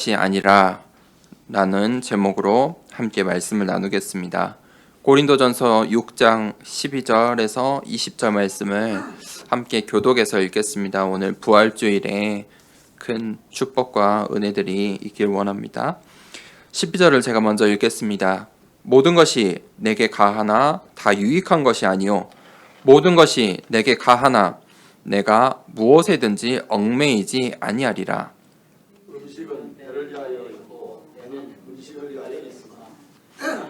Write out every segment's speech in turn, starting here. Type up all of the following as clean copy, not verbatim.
것이 아니라 라는 제목으로 함께 말씀을 나누겠습니다. 고린도전서 6장 12절에서 20절 말씀을 함께 교독해서 읽겠습니다. 오늘 부활주일에 큰 축복과 은혜들이 있길 원합니다. 12절을 제가 먼저 읽겠습니다. 모든 것이 내게 가하나 다 유익한 것이 아니요 모든 것이 내게 가하나 내가 무엇에든지 얽매이지 아니하리라. 음식은 배를 위하여 있고 배는 음식을 위하여 있으나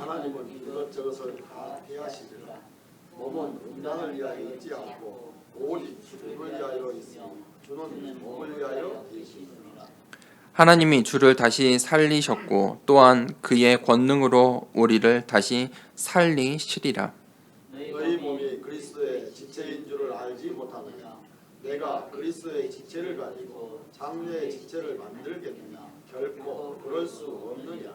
하나님은 이것저것을 다 대하시리라. 몸은 음란을 위하여 있지 않고 오직 주를 위하여 있으니 주는 몸을 위하여 계시니라. 하나님이 주를 다시 살리셨고 또한 그의 권능으로 우리를 다시 살리시리라. 너희 몸이 그리스도의 지체인 줄을 알지 못하느냐? 내가 그리스도의 지체를 가지고 장녀의 지체를 만들겠느냐? 결코 그럴 수 없느냐?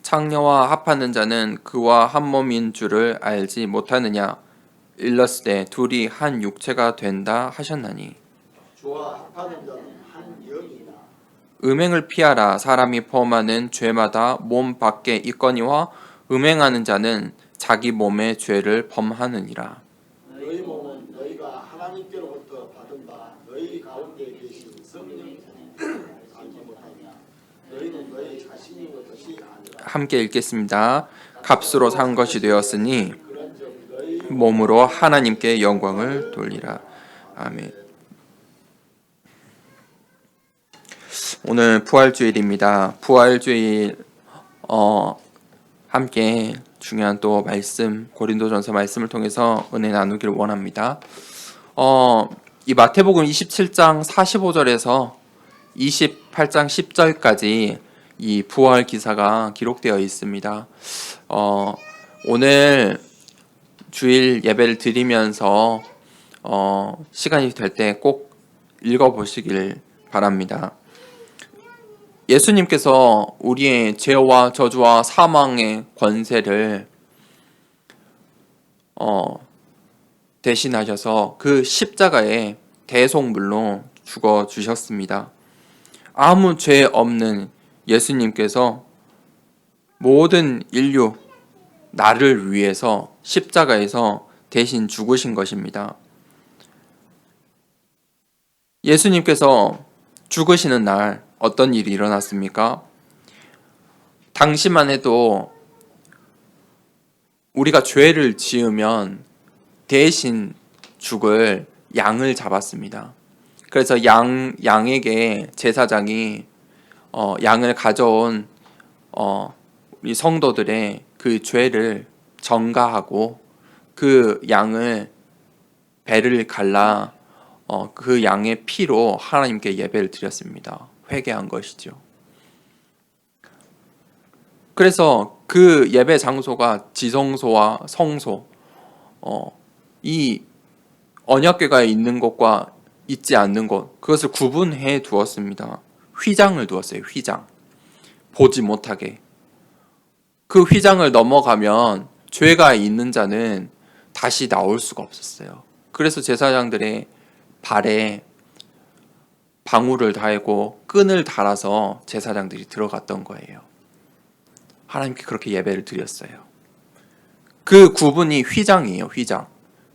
창녀와 합하는 자는 그와 한 몸인 줄을 알지 못하느냐? 일렀으되 둘이 한 육체가 된다 하셨나니. 주와 합하는 자는 한 영이나 음행을 피하라. 사람이 범하는 죄마다 몸 밖에 있거니와 음행하는 자는 자기 몸의 죄를 범하느니라. 너희 몸은 너희가 하나님께로부터 받은 바 너희 가운데 계신 성령이 알지 못하냐? 너희는 너희 자신이 것이 아니라 함께 읽겠습니다. 값으로 산 것이 되었으니 그런즉 너희 몸으로 하나님께 영광을 돌리라. 아멘. 오늘 부활주일입니다. 부활주일 함께 중요한 또 말씀, 고린도전서 말씀을 통해서 은혜 나누기를 원합니다. 이 마태복음 27장 45절에서 28장 10절까지 이 부활 기사가 기록되어 있습니다. 오늘 주일 예배를 드리면서 시간이 될 때 꼭 읽어보시길 바랍니다. 예수님께서 우리의 죄와 저주와 사망의 권세를 대신하셔서 그 십자가에 대속물로 죽어 주셨습니다. 아무 죄 없는 예수님께서 모든 인류 나를 위해서 십자가에서 대신 죽으신 것입니다. 예수님께서 죽으시는 날 어떤 일이 일어났습니까? 당시만 해도 우리가 죄를 지으면 대신 죽을 양을 잡았습니다. 그래서 양에게 제사장이 양을 가져온 우리 성도들의 그 죄를 전가하고 그 양을 배를 갈라 그 양의 피로 하나님께 예배를 드렸습니다. 회개한 것이죠. 그래서 그 예배 장소가 지성소와 성소, 이 언약궤가 있는 곳과 있지 않는 곳, 그것을 구분해 두었습니다. 휘장을 두었어요. 휘장. 보지 못하게. 그 휘장을 넘어가면 죄가 있는 자는 다시 나올 수가 없었어요. 그래서 제사장들의 발에 방울을 달고 끈을 달아서 제사장들이 들어갔던 거예요. 하나님께 그렇게 예배를 드렸어요. 그 구분이 휘장이에요. 휘장.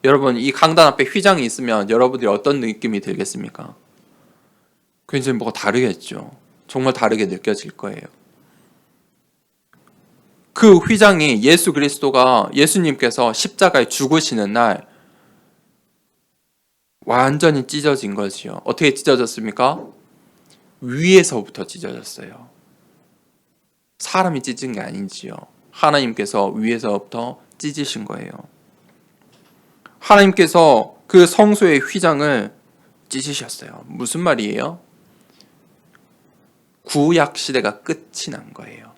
여러분, 이 강단 앞에 휘장이 있으면 여러분들이 어떤 느낌이 들겠습니까? 굉장히 뭐가 다르겠죠. 정말 다르게 느껴질 거예요. 그 휘장이 예수님께서 십자가에 죽으시는 날 완전히 찢어진 거지요. 어떻게 찢어졌습니까? 위에서부터 찢어졌어요. 사람이 찢은 게 아니지요. 하나님께서 위에서부터 찢으신 거예요. 하나님께서 그 성소의 휘장을 찢으셨어요. 무슨 말이에요? 구약 시대가 끝이 난 거예요.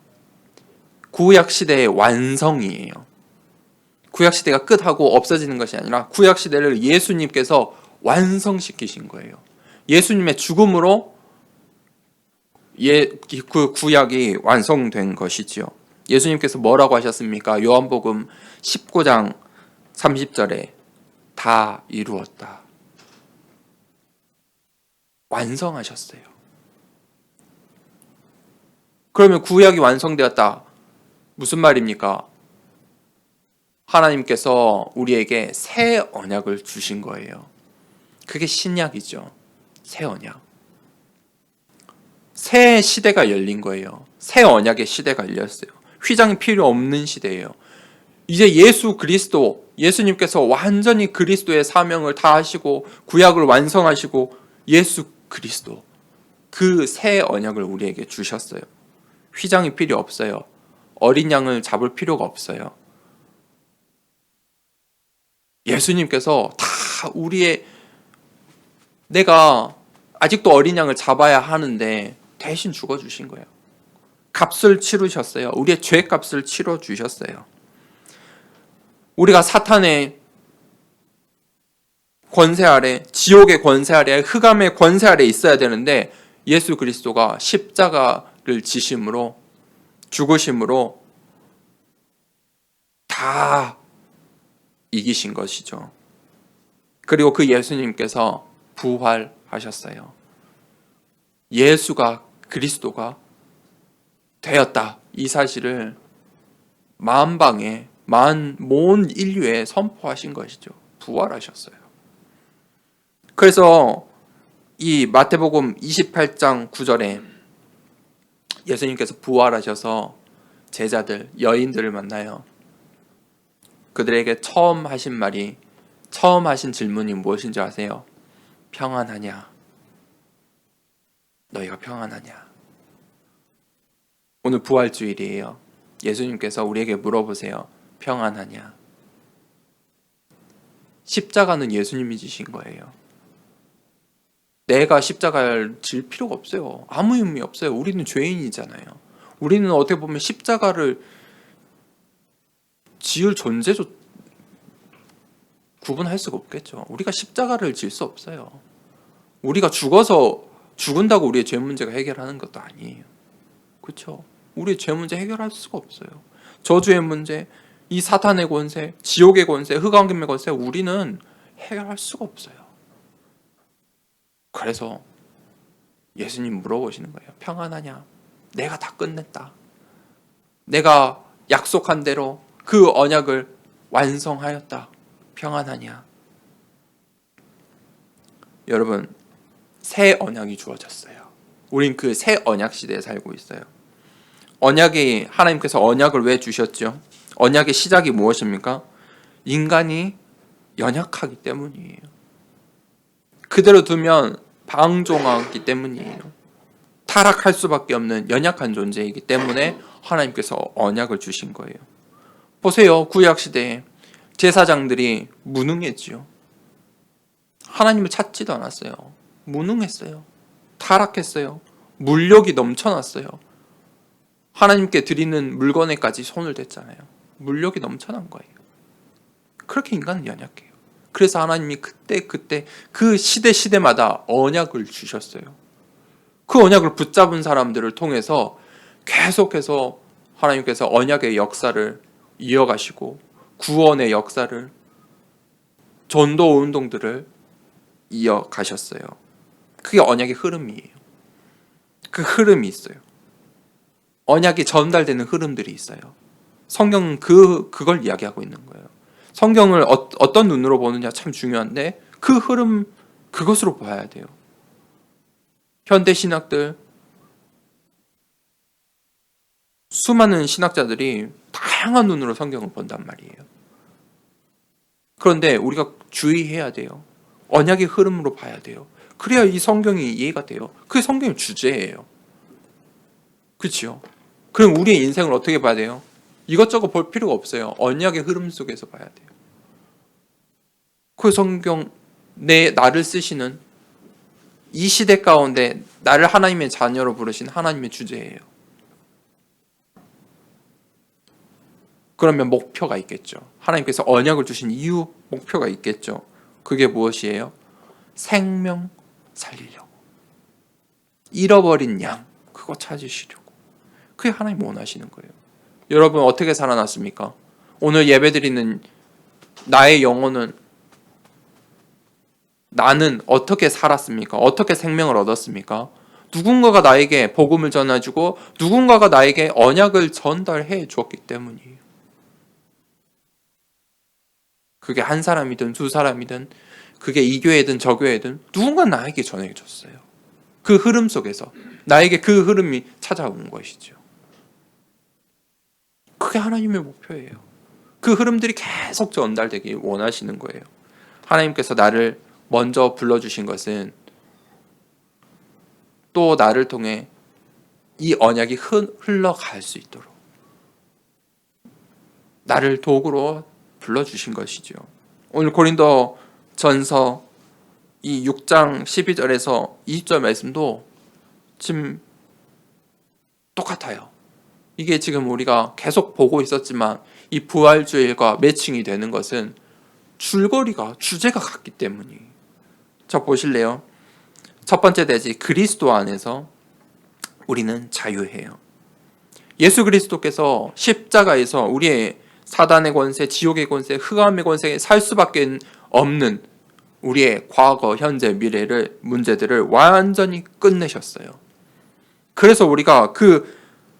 구약 시대의 완성이에요. 구약 시대가 끝하고 없어지는 것이 아니라 구약 시대를 예수님께서 완성시키신 거예요. 예수님의 죽음으로 그 구약이 완성된 것이지요. 예수님께서 뭐라고 하셨습니까? 요한복음 19장 30절에 다 이루었다. 완성하셨어요. 그러면 구약이 완성되었다. 무슨 말입니까? 하나님께서 우리에게 새 언약을 주신 거예요. 그게 신약이죠. 새 언약. 새 시대가 열린 거예요. 새 언약의 시대가 열렸어요. 휘장이 필요 없는 시대예요. 이제 예수 그리스도, 예수님께서 완전히 그리스도의 사명을 다 하시고 구약을 완성하시고 예수 그리스도, 그 새 언약을 우리에게 주셨어요. 휘장이 필요 없어요. 어린 양을 잡을 필요가 없어요. 예수님께서 다 내가 아직도 어린 양을 잡아야 하는데 대신 죽어주신 거예요. 값을 치르셨어요. 우리의 죄값을 치러주셨어요. 우리가 사탄의 권세 아래, 지옥의 권세 아래, 흑암의 권세 아래 있어야 되는데 예수 그리스도가 십자가를 지심으로, 죽으심으로 다 이기신 것이죠. 그리고 그 예수님께서 부활하셨어요. 예수가 그리스도가 되었다. 이 사실을 만방에 온 인류에 선포하신 것이죠. 부활하셨어요. 그래서 이 마태복음 28장 9절에 예수님께서 부활하셔서 제자들, 여인들을 만나요. 그들에게 처음 하신 질문이 무엇인지 아세요? 평안하냐? 너희가 평안하냐? 오늘 부활주일이에요. 예수님께서 우리에게 물어보세요. 평안하냐? 십자가는 예수님이 지신 거예요. 내가 십자가를 질 필요가 없어요. 아무 의미 없어요. 우리는 죄인이잖아요. 우리는 어떻게 보면 십자가를 지을 존재조 구분할 수가 없겠죠. 우리가 십자가를 질 수 없어요. 우리가 죽은다고 우리의 죄 문제가 해결하는 것도 아니에요. 그렇죠? 우리의 죄 문제 해결할 수가 없어요. 저주의 문제, 이 사탄의 권세, 지옥의 권세, 흑암의 권세 우리는 해결할 수가 없어요. 그래서 예수님 물어보시는 거예요. 평안하냐? 내가 다 끝냈다. 내가 약속한 대로 그 언약을 완성하였다. 평안하냐? 여러분, 새 언약이 주어졌어요. 우린 그 새 언약 시대에 살고 있어요. 하나님께서 언약을 왜 주셨죠? 언약의 시작이 무엇입니까? 인간이 연약하기 때문이에요. 그대로 두면 방종하기 때문이에요. 타락할 수밖에 없는 연약한 존재이기 때문에 하나님께서 언약을 주신 거예요. 보세요. 구약시대에 제사장들이 무능했지요. 하나님을 찾지도 않았어요. 무능했어요. 타락했어요. 물욕이 넘쳐났어요. 하나님께 드리는 물건에까지 손을 댔잖아요. 물욕이 넘쳐난 거예요. 그렇게 인간은 연약해요. 그래서 하나님이 그때 그 시대마다 언약을 주셨어요. 그 언약을 붙잡은 사람들을 통해서 계속해서 하나님께서 언약의 역사를 이어가시고 구원의 역사를, 전도 운동들을 이어가셨어요. 그게 언약의 흐름이에요. 그 흐름이 있어요. 언약이 전달되는 흐름들이 있어요. 성경은 그걸 이야기하고 있는 거예요. 성경을 어떤 눈으로 보느냐 참 중요한데 그 흐름, 그것으로 봐야 돼요. 현대 신학들, 수많은 신학자들이 다양한 눈으로 성경을 본단 말이에요. 그런데 우리가 주의해야 돼요. 언약의 흐름으로 봐야 돼요. 그래야 이 성경이 이해가 돼요. 그게 성경의 주제예요. 그렇죠? 그럼 우리의 인생을 어떻게 봐야 돼요? 이것저것 볼 필요가 없어요. 언약의 흐름 속에서 봐야 돼요. 그 성경, 나를 쓰시는 이 시대 가운데 나를 하나님의 자녀로 부르신 하나님의 주제예요. 그러면 목표가 있겠죠. 하나님께서 언약을 주신 이유, 목표가 있겠죠. 그게 무엇이에요? 생명 살리려고. 잃어버린 양, 그거 찾으시려고. 그게 하나님 원하시는 거예요. 여러분 어떻게 살아났습니까? 오늘 예배드리는 나의 영혼은, 나는 어떻게 살았습니까? 어떻게 생명을 얻었습니까? 누군가가 나에게 복음을 전해주고 누군가가 나에게 언약을 전달해 주었기 때문이에요. 그게 한 사람이든 두 사람이든 그게 이 교회든 저 교회든 누군가 나에게 전해줬어요. 그 흐름 속에서 나에게 그 흐름이 찾아오는 것이죠. 그게 하나님의 목표예요. 그 흐름들이 계속 전달되기 원하시는 거예요. 하나님께서 나를 먼저 불러주신 것은 또 나를 통해 이 언약이 흘러갈 수 있도록 나를 도구로 불러주신 것이죠. 오늘 고린도 전서 이 6장 12절에서 20절 말씀도 지금 똑같아요. 이게 지금 우리가 계속 보고 있었지만 이 부활주일과 매칭이 되는 것은 줄거리가 주제가 같기 때문이에요. 자, 보실래요? 첫 번째 대지 그리스도 안에서 우리는 자유해요. 예수 그리스도께서 십자가에서 우리의 사단의 권세, 지옥의 권세, 흑암의 권세에 살 수밖에 없는 우리의 과거, 현재, 미래를 문제들을 완전히 끝내셨어요. 그래서 우리가 그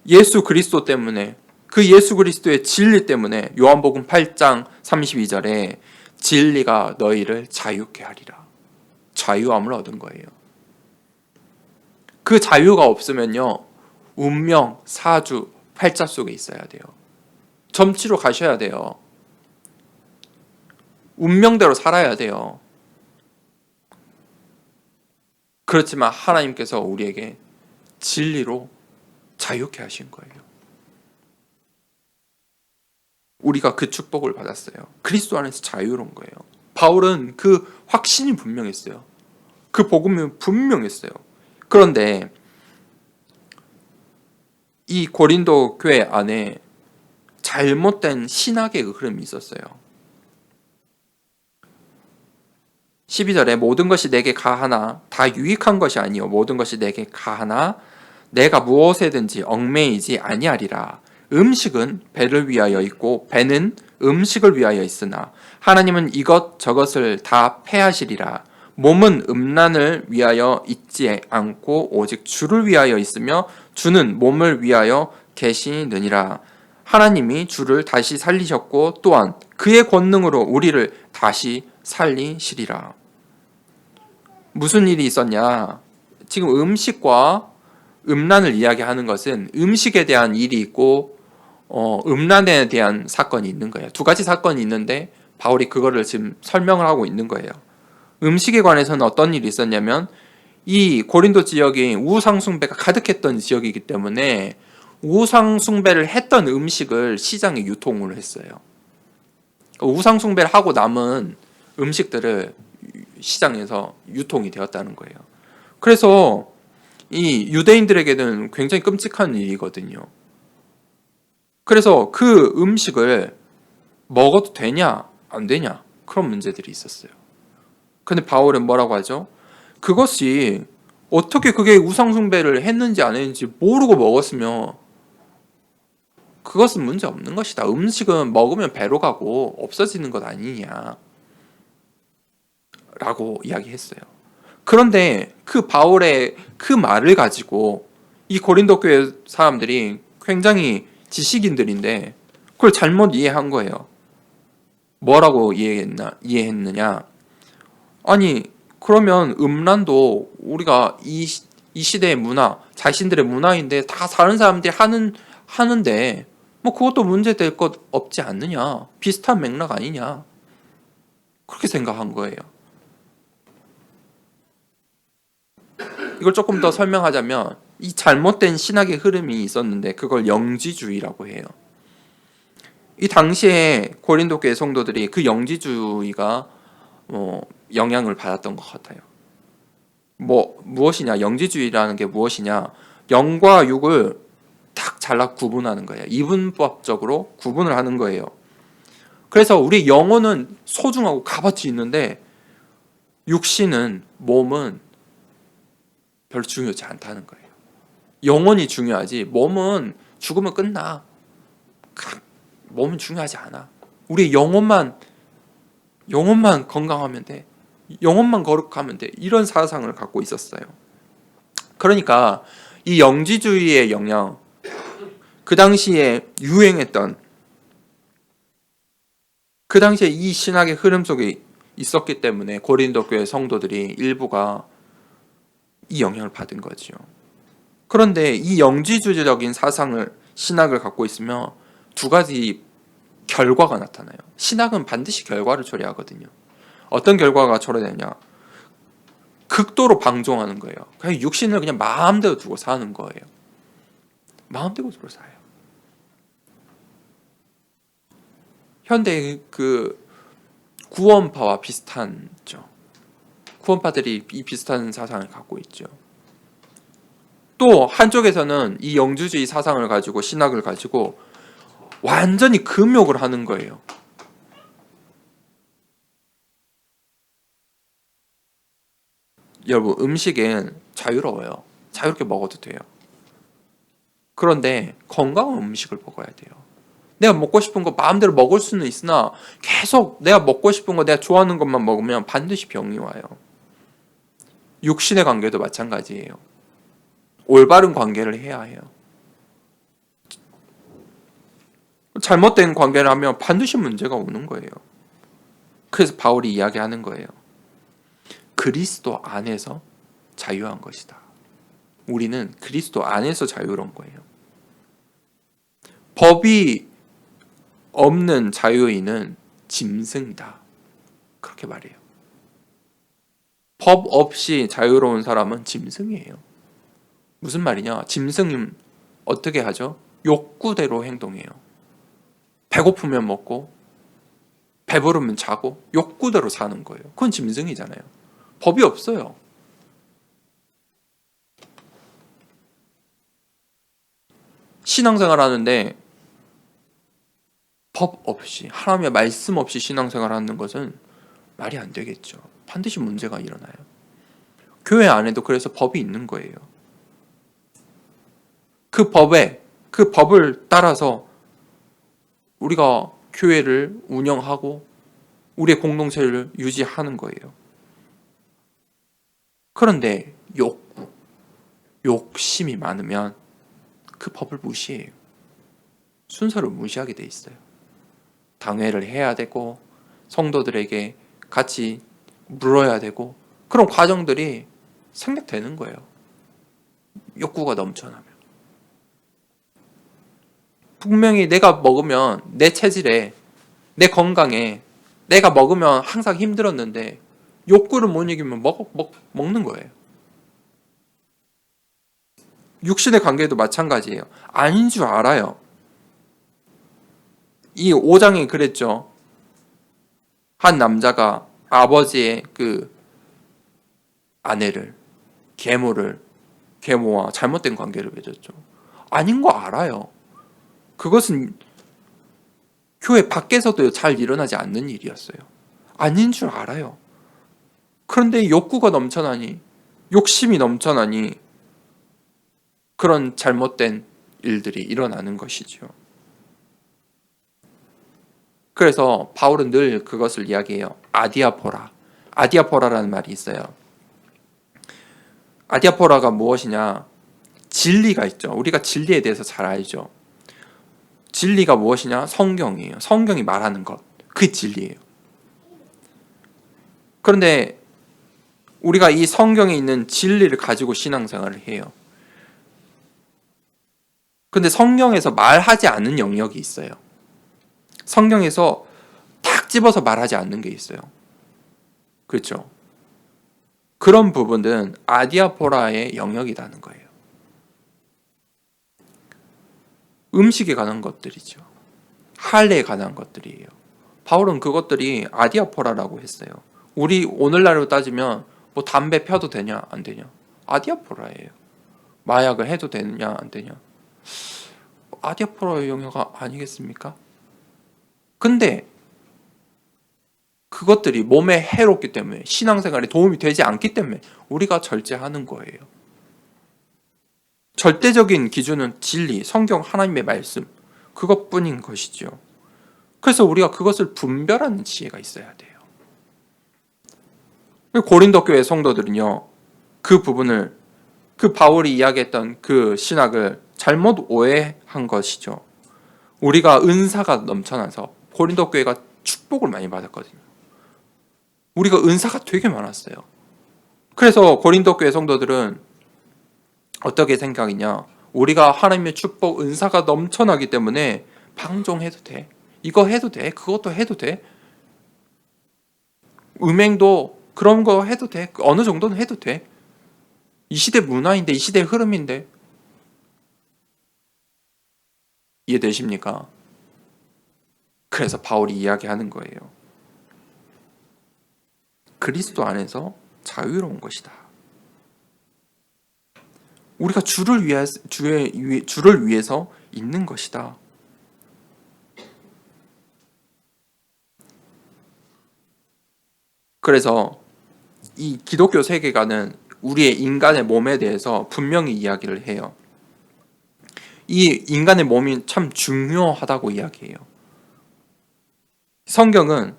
예수 그리스도 때문에 그 예수 그리스도의 진리 때문에 요한복음 8장 32절에 진리가 너희를 자유케 하리라. 자유함을 얻은 거예요. 그 자유가 없으면요, 운명, 사주, 팔자 속에 있어야 돼요. 점치러 가셔야 돼요. 운명대로 살아야 돼요. 그렇지만 하나님께서 우리에게 진리로 자유케 하신 거예요. 우리가 그 축복을 받았어요. 그리스도 안에서 자유로운 거예요. 바울은 그 확신이 분명했어요. 그 복음이 분명했어요. 그런데 이 고린도 교회 안에 잘못된 신학의 흐름이 있었어요. 12절에 모든 것이 내게 가하나 다 유익한 것이 아니요 모든 것이 내게 가하나 내가 무엇에든지 얽매이지 아니하리라. 음식은 배를 위하여 있고 배는 음식을 위하여 있으나 하나님은 이것 저것을 다 패하시리라. 몸은 음란을 위하여 있지 않고 오직 주를 위하여 있으며 주는 몸을 위하여 계시느니라. 하나님이 주를 다시 살리셨고 또한 그의 권능으로 우리를 다시 살리시리라. 무슨 일이 있었냐? 지금 음식과 음란을 이야기하는 것은 음식에 대한 일이 있고 음란에 대한 사건이 있는 거예요. 두 가지 사건이 있는데 바울이 그거를 지금 설명을 하고 있는 거예요. 음식에 관해서는 어떤 일이 있었냐면 이 고린도 지역이 우상 숭배가 가득했던 지역이기 때문에 우상 숭배를 했던 음식을 시장에 유통을 했어요. 우상 숭배를 하고 남은 음식들을 시장에서 유통이 되었다는 거예요. 그래서 이 유대인들에게는 굉장히 끔찍한 일이거든요. 그래서 그 음식을 먹어도 되냐 안 되냐 그런 문제들이 있었어요. 근데 바울은 뭐라고 하죠? 그것이 어떻게 그게 우상 숭배를 했는지 안 했는지 모르고 먹었으면 그것은 문제 없는 것이다. 음식은 먹으면 배로 가고 없어지는 것 아니냐 라고 이야기했어요. 그런데 그 바울의 그 말을 가지고 이 고린도 교회 사람들이 굉장히 지식인들인데 그걸 잘못 이해한 거예요. 뭐라고 이해했느냐? 아니 그러면 음란도 우리가 이 시대의 문화, 자신들의 문화인데 다 다른 사람들이 하는데 뭐 그것도 문제될 것 없지 않느냐? 비슷한 맥락 아니냐? 그렇게 생각한 거예요. 이걸 조금 더 설명하자면 이 잘못된 신학의 흐름이 있었는데 그걸 영지주의라고 해요. 이 당시에 고린도 교회 성도들이 그 영지주의가 영향을 받았던 것 같아요. 무엇이냐? 영지주의라는 게 무엇이냐? 영과 육을 딱 잘라 구분하는 거예요. 이분법적으로 구분을 하는 거예요. 그래서 우리 영혼은 소중하고 값어치 있는데 육신은 몸은 별로 중요하지 않다는 거예요. 영혼이 중요하지 몸은 죽으면 끝나. 몸은 중요하지 않아. 우리 영혼만 건강하면 돼. 영혼만 거룩하면 돼. 이런 사상을 갖고 있었어요. 그러니까 이 영지주의의 영향, 그 당시에 유행했던, 그 당시에 이 신학의 흐름 속에 있었기 때문에 고린도 교회 성도들이 일부가 이 영향을 받은 거죠. 그런데 이 영지주의적인 사상을, 신학을 갖고 있으면 두 가지 결과가 나타나요. 신학은 반드시 결과를 초래하거든요. 어떤 결과가 초래되냐? 극도로 방종하는 거예요. 그냥 육신을 그냥 마음대로 두고 사는 거예요. 마음대로 두고 살아요. 현대 그 구원파와 비슷한죠. 구원파들이 이 비슷한 사상을 갖고 있죠. 또 한쪽에서는 이 영주주의 사상을 가지고, 신학을 가지고 완전히 금욕을 하는 거예요. 여러분, 음식은 자유로워요. 자유롭게 먹어도 돼요. 그런데 건강한 음식을 먹어야 돼요. 내가 먹고 싶은 거 마음대로 먹을 수는 있으나 계속 내가 먹고 싶은 거, 내가 좋아하는 것만 먹으면 반드시 병이 와요. 육신의 관계도 마찬가지예요. 올바른 관계를 해야 해요. 잘못된 관계를 하면 반드시 문제가 오는 거예요. 그래서 바울이 이야기하는 거예요. 그리스도 안에서 자유한 것이다. 우리는 그리스도 안에서 자유로운 거예요. 법이 없는 자유인은 짐승이다. 그렇게 말해요. 법 없이 자유로운 사람은 짐승이에요. 무슨 말이냐? 짐승은 어떻게 하죠? 욕구대로 행동해요. 배고프면 먹고 배부르면 자고 욕구대로 사는 거예요. 그건 짐승이잖아요. 법이 없어요. 신앙생활 하는데 법 없이, 하나님의 말씀 없이 신앙생활 하는 것은 말이 안 되겠죠. 반드시 문제가 일어나요. 교회 안에도 그래서 법이 있는 거예요. 그 법을 따라서 우리가 교회를 운영하고 우리의 공동체를 유지하는 거예요. 그런데 욕심이 많으면 그 법을 무시해요. 순서를 무시하게 돼 있어요. 당회를 해야 되고 성도들에게 같이 물어야 되고 그런 과정들이 생략되는 거예요. 욕구가 넘쳐나면. 분명히 내가 먹으면 내 체질에, 내 건강에, 내가 먹으면 항상 힘들었는데 욕구를 못 이기면 먹는 거예요. 육신의 관계도 마찬가지예요. 아닌 줄 알아요. 이 5장에 그랬죠. 한 남자가 아버지의 그 아내를, 계모와 잘못된 관계를 맺었죠. 아닌 거 알아요. 그것은 교회 밖에서도 잘 일어나지 않는 일이었어요. 아닌 줄 알아요. 그런데 욕구가 넘쳐나니, 욕심이 넘쳐나니 그런 잘못된 일들이 일어나는 것이죠. 그래서 바울은 늘 그것을 이야기해요. 아디아포라라는 말이 있어요. 아디아포라가 무엇이냐? 진리가 있죠. 우리가 진리에 대해서 잘 알죠. 진리가 무엇이냐? 성경이에요. 성경이 말하는 것. 그게 진리예요. 그런데 우리가 이 성경에 있는 진리를 가지고 신앙생활을 해요. 근데 성경에서 말하지 않는 영역이 있어요. 성경에서 탁 집어서 말하지 않는 게 있어요. 그렇죠? 그런 부분들은 아디아포라의 영역이라는 거예요. 음식에 관한 것들이죠. 할례에 관한 것들이에요. 바울은 그것들이 아디아포라라고 했어요. 우리 오늘날로 따지면 뭐 담배 펴도 되냐 안 되냐? 아디아포라예요. 마약을 해도 되느냐 안 되냐? 아디아포라의 영역 아니겠습니까? 근데 그것들이 몸에 해롭기 때문에, 신앙생활에 도움이 되지 않기 때문에 우리가 절제하는 거예요. 절대적인 기준은 진리, 성경, 하나님의 말씀, 그것뿐인 것이죠. 그래서 우리가 그것을 분별하는 지혜가 있어야 돼요. 고린도 교회 성도들은요, 그 부분을 그 바울이 이야기했던 그 신학을 잘못 오해한 것이죠. 우리가 은사가 넘쳐나서 고린도 교회가 축복을 많이 받았거든요. 우리가 은사가 되게 많았어요. 그래서 고린도 교회 성도들은 어떻게 생각이냐? 우리가 하나님의 축복, 은사가 넘쳐나기 때문에 방종해도 돼. 이거 해도 돼. 그것도 해도 돼. 음행도 그런 거 해도 돼. 어느 정도는 해도 돼. 이 시대 문화인데, 이 시대의 흐름인데. 이해되십니까? 그래서 바울이 이야기하는 거예요. 그리스도 안에서 자유로운 것이다. 우리가 주를 위해서 있는 것이다. 그래서 이 기독교 세계관은 우리의 인간의 몸에 대해서 분명히 이야기를 해요. 이 인간의 몸이 참 중요하다고 이야기해요. 성경은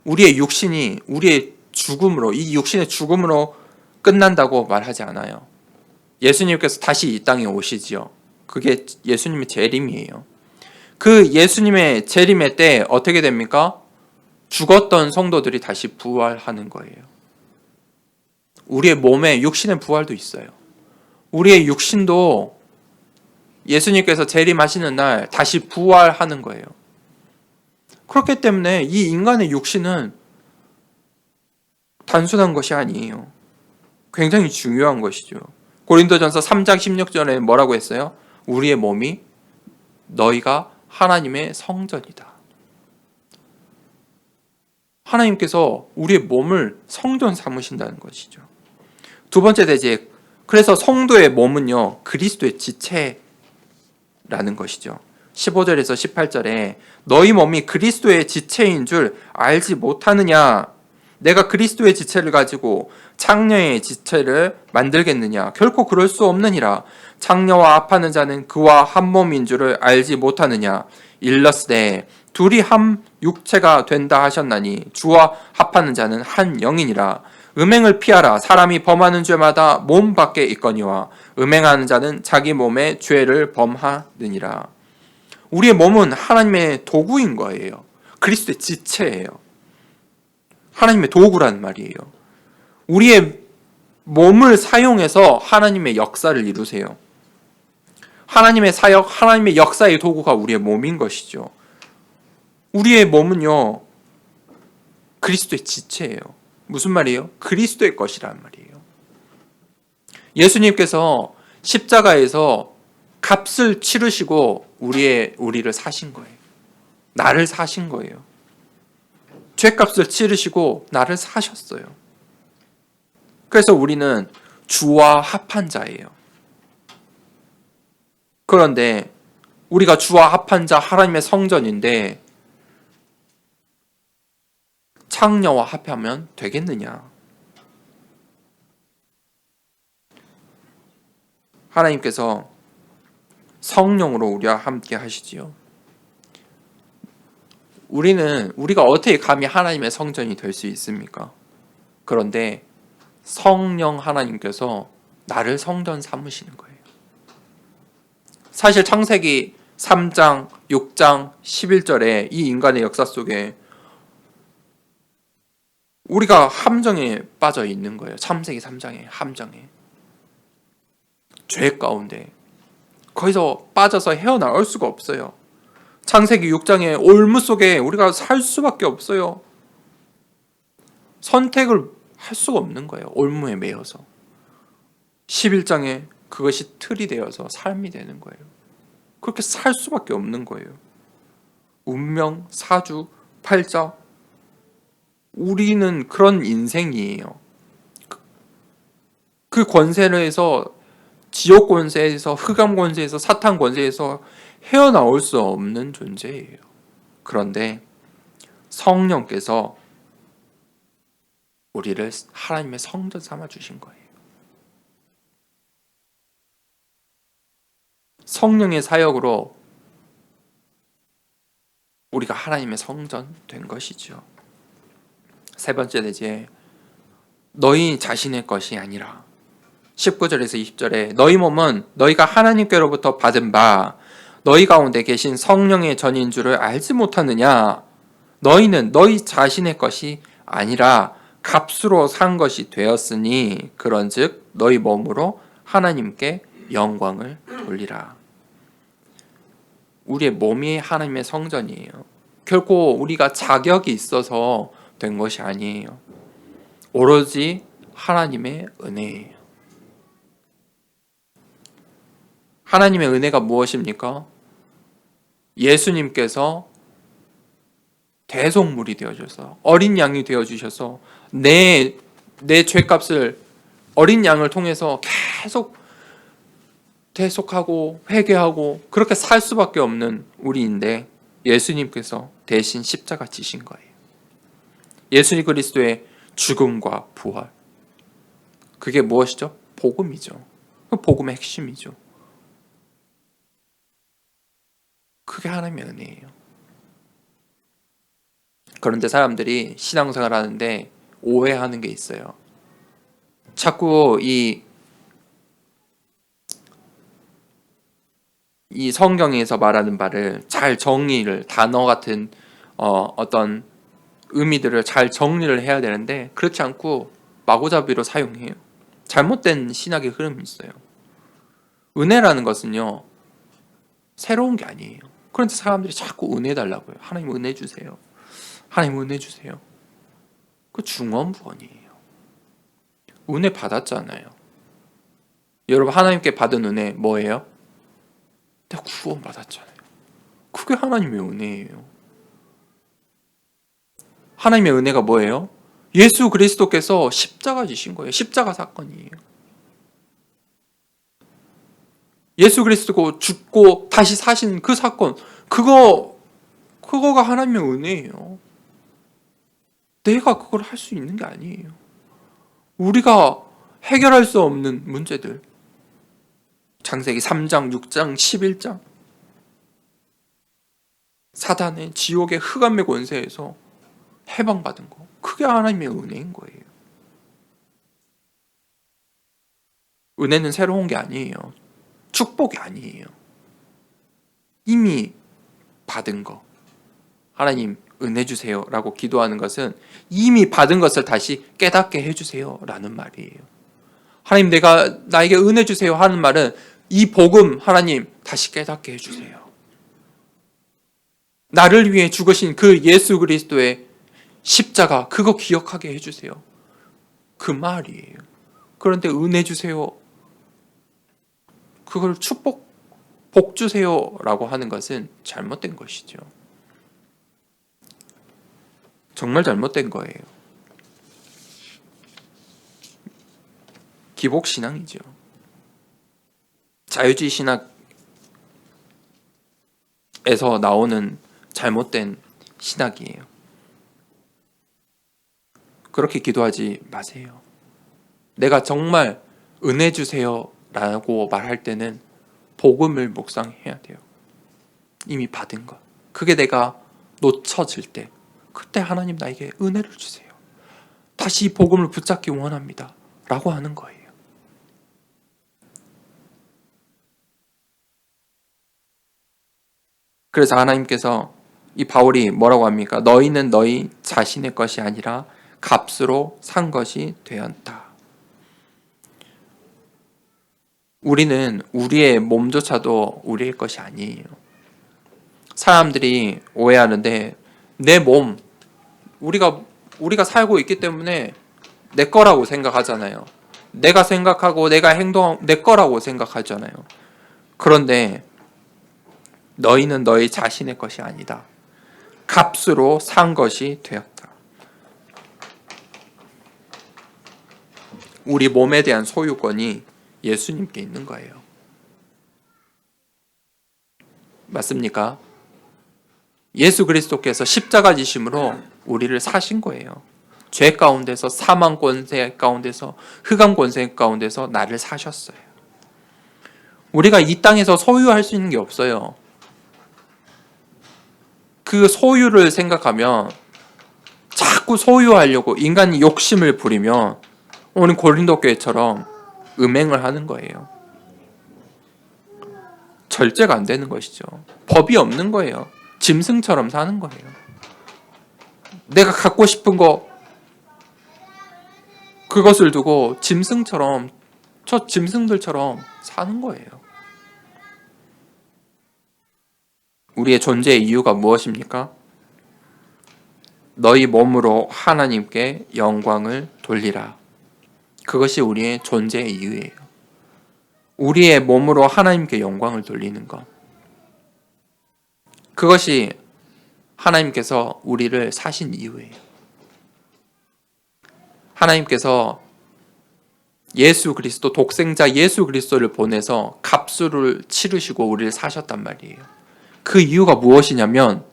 우리의 육신이 우리의 죽음으로, 이 육신의 죽음으로 끝난다고 말하지 않아요. 예수님께서 다시 이 땅에 오시지요. 그게 예수님의 재림이에요. 그 예수님의 재림의 때 어떻게 됩니까? 죽었던 성도들이 다시 부활하는 거예요. 우리의 몸에 육신의 부활도 있어요. 우리의 육신도 예수님께서 재림하시는 날 다시 부활하는 거예요. 그렇기 때문에 이 인간의 육신은 단순한 것이 아니에요. 굉장히 중요한 것이죠. 고린도전서 3장 16절에 뭐라고 했어요? 우리의 몸이 너희가 하나님의 성전이다. 하나님께서 우리의 몸을 성전 삼으신다는 것이죠. 두 번째 대제, 그래서 성도의 몸은요, 그리스도의 지체라는 것이죠. 15절에서 18절에 너희 몸이 그리스도의 지체인 줄 알지 못하느냐? 내가 그리스도의 지체를 가지고 창녀의 지체를 만들겠느냐? 결코 그럴 수 없느니라. 창녀와 합하는 자는 그와 한 몸인 줄을 알지 못하느냐? 일러스되 둘이 한 육체가 된다 하셨나니 주와 합하는 자는 한 영이니라. 음행을 피하라. 사람이 범하는 죄마다 몸 밖에 있거니와 음행하는 자는 자기 몸에 죄를 범하느니라. 우리의 몸은 하나님의 도구인 거예요. 그리스도의 지체예요. 하나님의 도구라는 말이에요. 우리의 몸을 사용해서 하나님의 역사를 이루세요. 하나님의 사역, 하나님의 역사의 도구가 우리의 몸인 것이죠. 우리의 몸은요, 그리스도의 지체예요. 무슨 말이에요? 그리스도의 것이라는 말이에요. 예수님께서 십자가에서 값을 치르시고 우리를 사신 거예요. 나를 사신 거예요. 죄값을 치르시고 나를 사셨어요. 그래서 우리는 주와 합한 자예요. 그런데 우리가 주와 합한 자 하나님의 성전인데 창녀와 합하면 되겠느냐? 하나님께서 성령으로 우리와 함께 하시지요. 우리가 어떻게 감히 하나님의 성전이 될 수 있습니까? 그런데 성령 하나님께서 나를 성전 삼으시는 거예요. 사실 창세기 3장, 6장, 11절에 이 인간의 역사 속에 우리가 함정에 빠져 있는 거예요. 창세기 3장에 함정에. 죄 가운데. 거기서 빠져서 헤어나올 수가 없어요. 창세기 6장에 올무 속에 우리가 살 수밖에 없어요. 선택을 할 수가 없는 거예요. 올무에 매여서. 11장에 그것이 틀이 되어서 삶이 되는 거예요. 그렇게 살 수밖에 없는 거예요. 운명, 사주, 팔자, 우리는 그런 인생이에요. 그 권세에서, 지옥 권세에서, 흑암 권세에서, 사탄 권세에서 헤어나올 수 없는 존재예요. 그런데 성령께서 우리를 하나님의 성전 삼아 주신 거예요. 성령의 사역으로 우리가 하나님의 성전 된 것이죠. 세 번째 대제, 너희 자신의 것이 아니라 19절에서 20절에 너희 몸은 너희가 하나님께로부터 받은 바 너희 가운데 계신 성령의 전인 줄을 알지 못하느냐? 너희는 너희 자신의 것이 아니라 값으로 산 것이 되었으니 그런즉 너희 몸으로 하나님께 영광을 돌리라. 우리의 몸이 하나님의 성전이에요. 결코 우리가 자격이 있어서 된 것이 아니에요. 오로지 하나님의 은혜예요. 하나님의 은혜가 무엇입니까? 예수님께서 대속물이 되어주셔서 어린 양이 되어주셔서 내 죄값을 어린 양을 통해서 계속 대속하고 회개하고 그렇게 살 수밖에 없는 우리인데 예수님께서 대신 십자가 지신 거예요. 예수 그리스도의 죽음과 부활, 그게 무엇이죠? 복음이죠. 복음의 핵심이죠. 그게 하나님의 은혜예요. 그런데 사람들이 신앙생활 하는데 오해하는 게 있어요. 자꾸 이 성경에서 말하는 바를 잘 정리를, 단어 같은 어떤 의미들을 잘 정리를 해야 되는데 그렇지 않고 마구잡이로 사용해요. 잘못된 신학의 흐름이 있어요. 은혜라는 것은요, 새로운 게 아니에요. 그런데 사람들이 자꾸 은혜 달라고요. 하나님 은혜 주세요. 하나님 은혜 주세요. 그 중언부언이에요. 은혜 받았잖아요. 여러분, 하나님께 받은 은혜 뭐예요? 내가 구원 받았잖아요. 그게 하나님의 은혜예요. 하나님의 은혜가 뭐예요? 예수 그리스도께서 십자가 지신 거예요. 십자가 사건이에요. 예수 그리스도가 죽고 다시 사신 그 사건, 그거가 하나님의 은혜예요. 내가 그걸 할 수 있는 게 아니에요. 우리가 해결할 수 없는 문제들, 창세기 3장, 6장, 11장, 사단의 지옥의 흑암의 권세에서 해방받은 거, 그게 하나님의 은혜인 거예요. 은혜는 새로운 게 아니에요. 축복이 아니에요. 이미 받은 거, 하나님 은혜 주세요 라고 기도하는 것은 이미 받은 것을 다시 깨닫게 해주세요 라는 말이에요. 하나님, 나에게 은혜 주세요 하는 말은 이 복음, 하나님 다시 깨닫게 해주세요. 나를 위해 죽으신 그 예수 그리스도의 십자가, 그거 기억하게 해주세요. 그 말이에요. 그런데 은혜 주세요, 그걸 복 주세요 라고 하는 것은 잘못된 것이죠. 정말 잘못된 거예요. 기복신앙이죠. 자유주의 신학에서 나오는 잘못된 신학이에요. 그렇게 기도하지 마세요. 내가 정말 은혜 주세요 라고 말할 때는 복음을 묵상해야 돼요. 이미 받은 것. 그게 내가 놓쳐질 때, 그때 하나님 나에게 은혜를 주세요. 다시 이 복음을 붙잡기 원합니다 라고 하는 거예요. 그래서 하나님께서, 이 바울이 뭐라고 합니까? 너희는 너희 자신의 것이 아니라 값으로 산 것이 되었다. 우리는 우리의 몸조차도 우리의 것이 아니에요. 사람들이 오해하는데 내 몸, 우리가 살고 있기 때문에 내 거라고 생각하잖아요. 내가 생각하고 내가 행동하고 내 거라고 생각하잖아요. 그런데 너희는 너희 자신의 것이 아니다. 값으로 산 것이 되었다. 우리 몸에 대한 소유권이 예수님께 있는 거예요. 맞습니까? 예수 그리스도께서 십자가 지심으로 우리를 사신 거예요. 죄 가운데서, 사망 권세 가운데서, 흑암 권세 가운데서 나를 사셨어요. 우리가 이 땅에서 소유할 수 있는 게 없어요. 그 소유를 생각하면, 자꾸 소유하려고 인간이 욕심을 부리면 오늘 고린도 교회처럼 음행을 하는 거예요. 절제가 안 되는 것이죠. 법이 없는 거예요. 짐승처럼 사는 거예요. 내가 갖고 싶은 거 그것을 두고 짐승처럼 저 짐승들처럼 사는 거예요. 우리의 존재의 이유가 무엇입니까? 너희 몸으로 하나님께 영광을 돌리라. 그것이 우리의 존재의 이유예요. 우리의 몸으로 하나님께 영광을 돌리는 것. 그것이 하나님께서 우리를 사신 이유예요. 하나님께서 예수 그리스도, 독생자 예수 그리스도를 보내서 값수를 치르시고 우리를 사셨단 말이에요. 그 이유가 무엇이냐면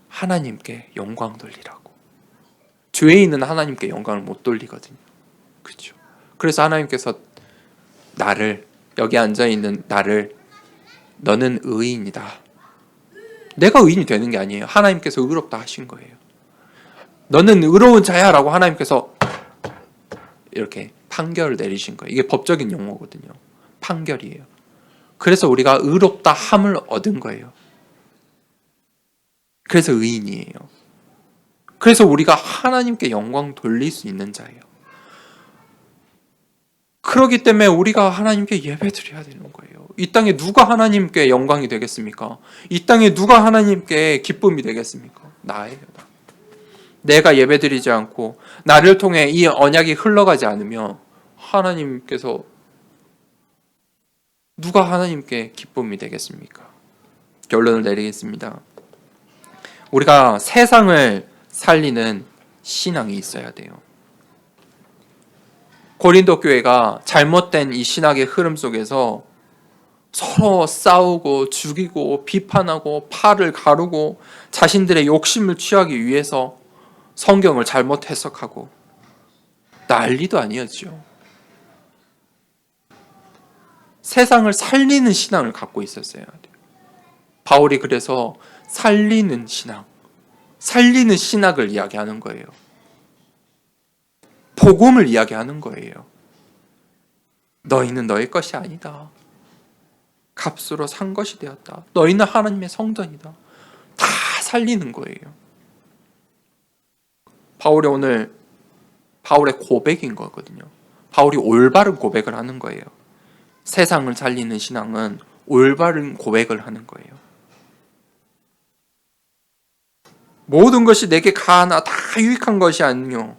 하나님께 영광 돌리라고. 죄인은 하나님께 영광을 못 돌리거든요. 그렇죠? 그래서 하나님께서 나를, 여기 앉아있는 나를, 너는 의인이다. 내가 의인이 되는 게 아니에요. 하나님께서 의롭다 하신 거예요. 너는 의로운 자야 라고 하나님께서 이렇게 판결을 내리신 거예요. 이게 법적인 용어거든요. 판결이에요. 그래서 우리가 의롭다 함을 얻은 거예요. 그래서 의인이에요. 그래서 우리가 하나님께 영광 돌릴 수 있는 자예요. 그렇기 때문에 우리가 하나님께 예배드려야 되는 거예요. 이 땅에 누가 하나님께 영광이 되겠습니까? 이 땅에 누가 하나님께 기쁨이 되겠습니까? 나예요. 내가 예배드리지 않고 나를 통해 이 언약이 흘러가지 않으면 하나님께서 누가 하나님께 기쁨이 되겠습니까? 결론을 내리겠습니다. 우리가 세상을 살리는 신앙이 있어야 돼요. 고린도 교회가 잘못된 이 신학의 흐름 속에서 서로 싸우고 죽이고 비판하고 팔을 가르고 자신들의 욕심을 취하기 위해서 성경을 잘못 해석하고 난리도 아니었죠. 세상을 살리는 신앙을 갖고 있었어야 돼요. 바울이 그래서 살리는 신앙, 살리는 신학을 이야기하는 거예요. 복음을 이야기하는 거예요. 너희는 너희 것이 아니다. 값으로 산 것이 되었다. 너희는 하나님의 성전이다. 다 살리는 거예요. 바울이 오늘 바울의 고백인 거거든요. 바울이 올바른 고백을 하는 거예요. 세상을 살리는 신앙은 올바른 고백을 하는 거예요. 모든 것이 내게 가하나 다 유익한 것이 아니요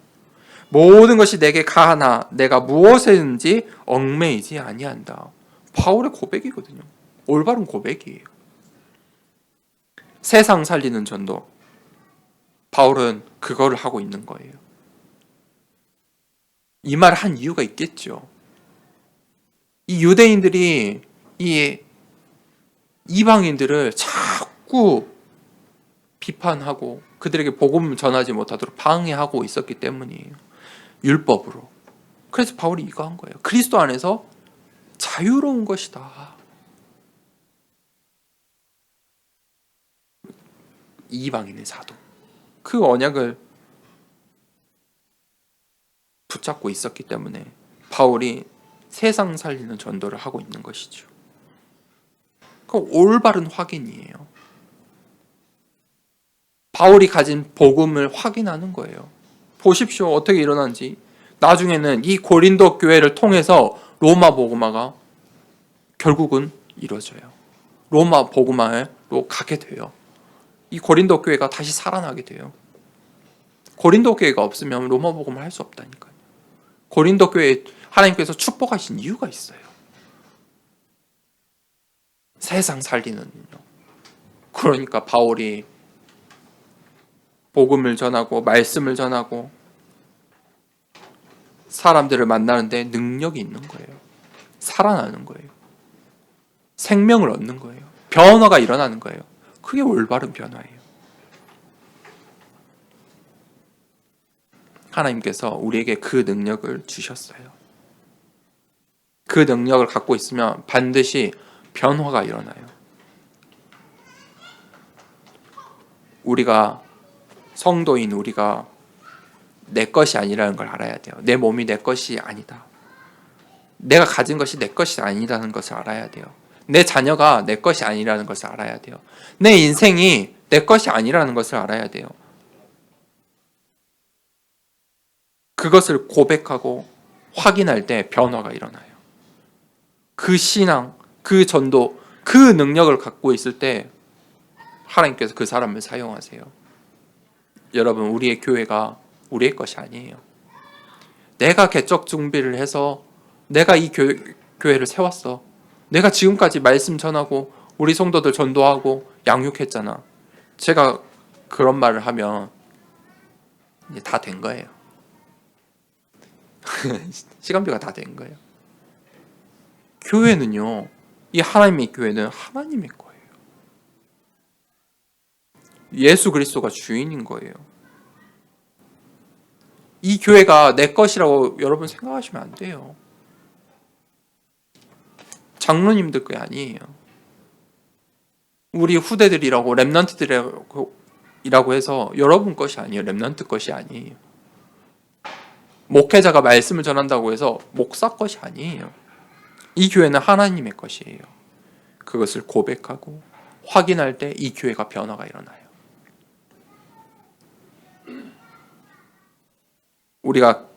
모든 것이 내게 가하나 내가 무엇에든지 얽매이지 아니한다. 바울의 고백이거든요. 올바른 고백이에요. 세상 살리는 전도. 바울은 그거를 하고 있는 거예요. 이 말을 한 이유가 있겠죠. 이 유대인들이 이 이방인들을 자꾸 비판하고 그들에게 복음을 전하지 못하도록 방해하고 있었기 때문이에요. 율법으로. 그래서 바울이 이거 한 거예요. 그리스도 안에서 자유로운 것이다. 이방인의 사도. 그 언약을 붙잡고 있었기 때문에 바울이 세상 살리는 전도를 하고 있는 것이죠. 그 올바른 확인이에요. 바울이 가진 복음을 확인하는 거예요. 보십시오. 어떻게 일어난지. 나중에는 이 고린도 교회를 통해서 로마 복음화가 결국은 이루어져요. 로마 복음화로 가게 돼요. 이 고린도 교회가 다시 살아나게 돼요. 고린도 교회가 없으면 로마 복음을 할 수 없다니까요. 고린도 교회 하나님께서 축복하신 이유가 있어요. 세상 살리는요. 그러니까 바울이 복음을 전하고 말씀을 전하고 사람들을 만나는데 능력이 있는 거예요. 살아나는 거예요. 생명을 얻는 거예요. 변화가 일어나는 거예요. 그게 올바른 변화예요. 하나님께서 우리에게 그 능력을 주셨어요. 그 능력을 갖고 있으면 반드시 변화가 일어나요. 우리가 성도인 우리가 내 것이 아니라는 걸 알아야 돼요. 내 몸이 내 것이 아니다. 내가 가진 것이 내 것이 아니라는 것을 알아야 돼요. 내 자녀가 내 것이 아니라는 것을 알아야 돼요. 내 인생이 내 것이 아니라는 것을 알아야 돼요. 그것을 고백하고 확인할 때 변화가 일어나요. 그 신앙, 그 전도, 그 능력을 갖고 있을 때 하나님께서 그 사람을 사용하세요. 여러분, 우리의 교회가 우리의 것이 아니에요. 내가 개척 준비를 해서 내가 이 교회를 세웠어. 내가 지금까지 말씀 전하고 우리 성도들 전도하고 양육했잖아. 제가 그런 말을 하면 이제 다 된 거예요. 시간비가 다 된 거예요. 교회는요, 이 하나님의 교회는 하나님의 거예요. 예수 그리스도가 주인인 거예요. 이 교회가 내 것이라고 여러분 생각하시면 안 돼요. 장로님들 거 아니에요. 우리 후대들이라고 렘넌트들이라고 해서 여러분 것이 아니에요. 렘넌트 것이 아니에요. 목회자가 말씀을 전한다고 해서 목사 것이 아니에요. 이 교회는 하나님의 것이에요. 그것을 고백하고 확인할 때 이 교회가 변화가 일어나요. 우리가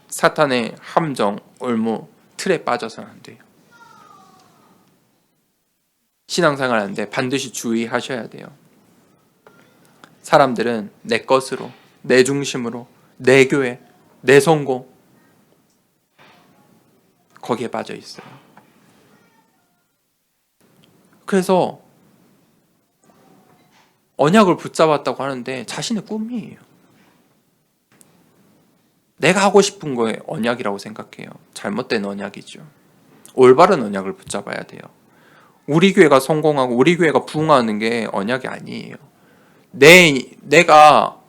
사탄의 함정, 올무, 틀에 빠져서는 안 돼요. 신앙생활 하는데 반드시 주의하셔야 돼요. 사람들은 내 것으로, 내 중심으로, 내 교회, 내 성공, 거기에 빠져 있어요. 그래서 언약을 붙잡았다고 하는데 자신의 꿈이에요. 내가 하고 싶은 거에 언약이라고 생각해요. 잘못된 언약이죠. 올바른 언약을 붙잡아야 돼요. 우리 교회가 성공하고 우리 교회가 부흥하는 게 언약이 아니에요. 내가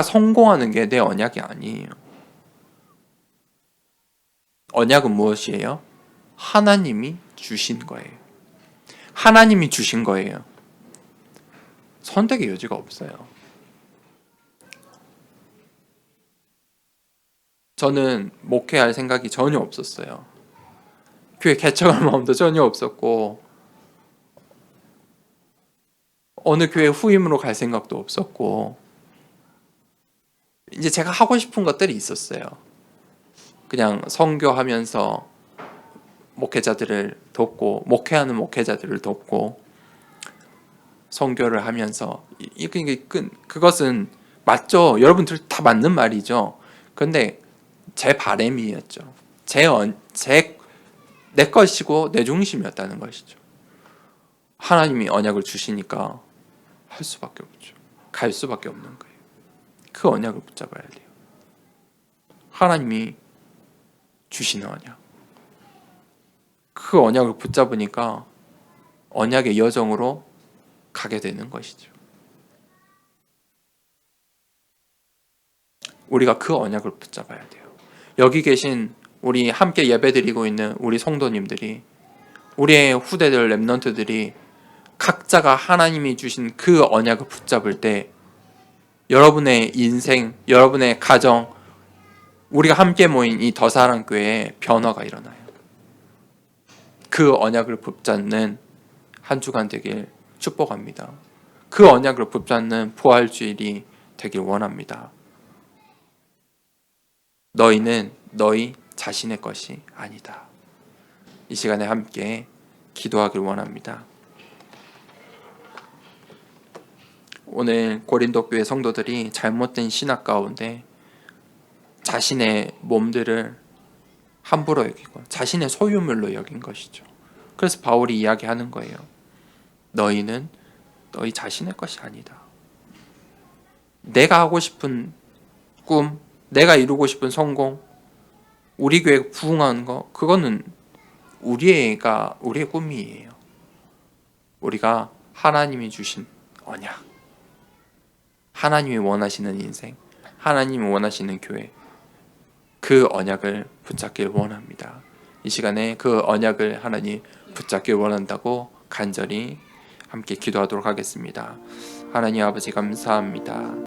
성공하는 게 내 언약이 아니에요. 언약은 무엇이에요? 하나님이 주신 거예요. 하나님이 주신 거예요. 선택의 여지가 없어요. 저는 목회할 생각이 전혀 없었어요. 교회 개척할 마음도 전혀 없었고 어느 교회 후임으로 갈 생각도 없었고 이제 제가 하고 싶은 것들이 있었어요. 그냥 선교하면서 목회자들을 돕고 목회하는 목회자들을 돕고 선교를 하면서 그것은 맞죠. 여러분들 다 맞는 말이죠. 그런데 제 바람이었죠. 내 것이고 내 중심이었다는 것이죠. 하나님이 언약을 주시니까 할 수밖에 없죠. 갈 수밖에 없는 거예요. 그 언약을 붙잡아야 돼요. 하나님이 주시는 언약. 그 언약을 붙잡으니까 언약의 여정으로 가게 되는 것이죠. 우리가 그 언약을 붙잡아야 돼요. 여기 계신 우리 함께 예배드리고 있는 우리 성도님들이, 우리의 후대들 렘넌트들이 각자가 하나님이 주신 그 언약을 붙잡을 때 여러분의 인생, 여러분의 가정, 우리가 함께 모인 이 더사랑교회에 변화가 일어나요. 그 언약을 붙잡는 한 주간 되길 축복합니다. 그 언약을 붙잡는 부활주일이 되길 원합니다. 너희는 너희 자신의 것이 아니다. 이 시간에 함께 기도하길 원합니다. 오늘 고린도 교회 성도들이 잘못된 신학 가운데 자신의 몸들을 함부로 여기고 자신의 소유물로 여긴 것이죠. 그래서 바울이 이야기하는 거예요. 너희는 너희 자신의 것이 아니다. 내가 하고 싶은 꿈, 내가 이루고 싶은 성공, 우리 교회 부흥하는 거, 그거는 우리의 꿈이에요. 우리가 하나님이 주신 언약, 하나님이 원하시는 인생, 하나님이 원하시는 교회, 그 언약을 붙잡길 원합니다. 이 시간에 그 언약을 하나님 붙잡길 원한다고 간절히 함께 기도하도록 하겠습니다. 하나님 아버지 감사합니다.